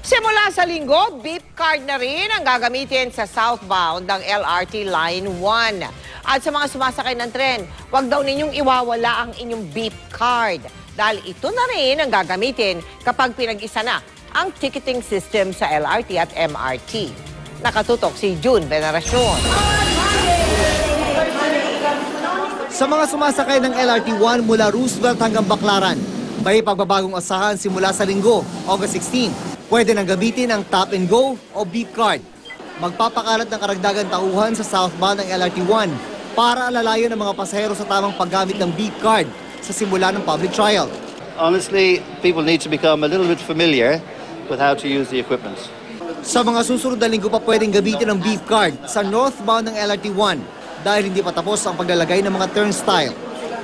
Simula sa linggo, beep card na rin ang gagamitin sa southbound ng LRT Line 1. At sa mga sumasakay ng tren, huwag daw ninyong iwawala ang inyong beep card. Dahil ito na rin ang gagamitin kapag pinag-isa na ang ticketing system sa LRT at MRT. Nakatutok si June Veneracion. Sa mga sumasakay ng LRT1 mula Roosevelt hanggang Baclaran, may pagbabagong asahan simula sa linggo, August 16. Pwede nang gamitin ang tap and go o beep card. Magpapakalat ng karagdagan tauhan sa southbound ng LRT1 para alalayan ng mga pasahero sa tamang paggamit ng beep card sa simula ng public trial. Honestly, people need to become a little bit familiar with how to use the equipment. Sa mga susunod na linggo pa pwedeng gamitin ang beep card sa northbound ng LRT1 dahil hindi pa tapos ang paglalagay ng mga turnstile.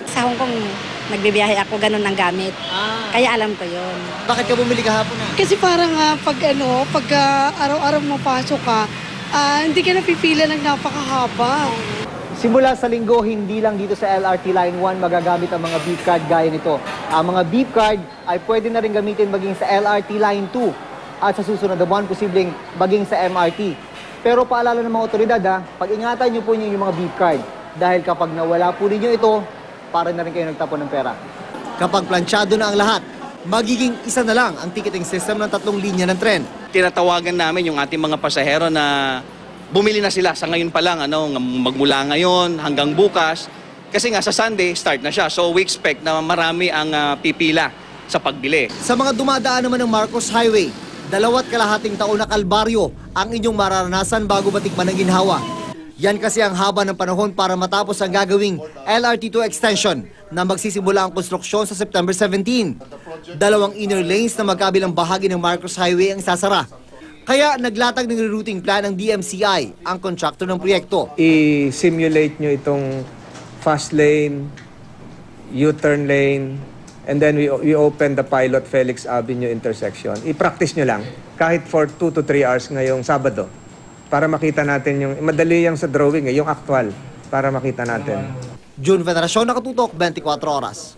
Sa Hong Kong, nagbibiyahe ako, ganun ang gamit. Kaya alam ko yun. Bakit ka bumili kahapon na? Kasi parang pag araw-araw mapasok ka, hindi ka napipila ng napakahaba. Simula sa linggo, hindi lang dito sa LRT Line 1 magagamit ang mga beep card gaya nito. Ang mga beep card ay pwede na rin gamitin maging sa LRT Line 2 at sa susunod na buwan posibleng maging sa MRT. Pero paalala ng mga otoridad pag-ingatan niyo po yung mga beep card dahil kapag nawala po ninyo ito, para na rin kayo nagtapon ng pera. Kapag planchado na ang lahat, magiging isa na lang ang ticketing system ng 3 linya ng tren. Tinatawagan namin yung ating mga pasahero na bumili na sila sa ngayon pa lang, magmula ngayon hanggang bukas. Kasi nga sa Sunday, start na siya. So we expect na marami ang pipila sa pagbili. Sa mga dumadaan naman ng Marcos Highway, 2.5 taon na kalbaryo ang inyong mararanasan bago matikman ng ginhawa. Yan kasi ang haba ng panahon para matapos ang gagawing LRT2 extension na magsisimula ang konstruksyon sa September 17. 2 inner lanes na magkabilang bahagi ng Marcos Highway ang isasara. Kaya naglatag ng rerouting plan ng DMCI, ang kontraktor ng proyekto. I-simulate nyo itong fast lane, U-turn lane, and then we open the pilot Felix Avenue intersection. I-practice nyo lang kahit for 2 to 3 hours ngayong Sabado. Para makita natin yung, madali yung sa drawing yung actual, para makita natin. June Veneracion, Nakatutok, 24 Oras.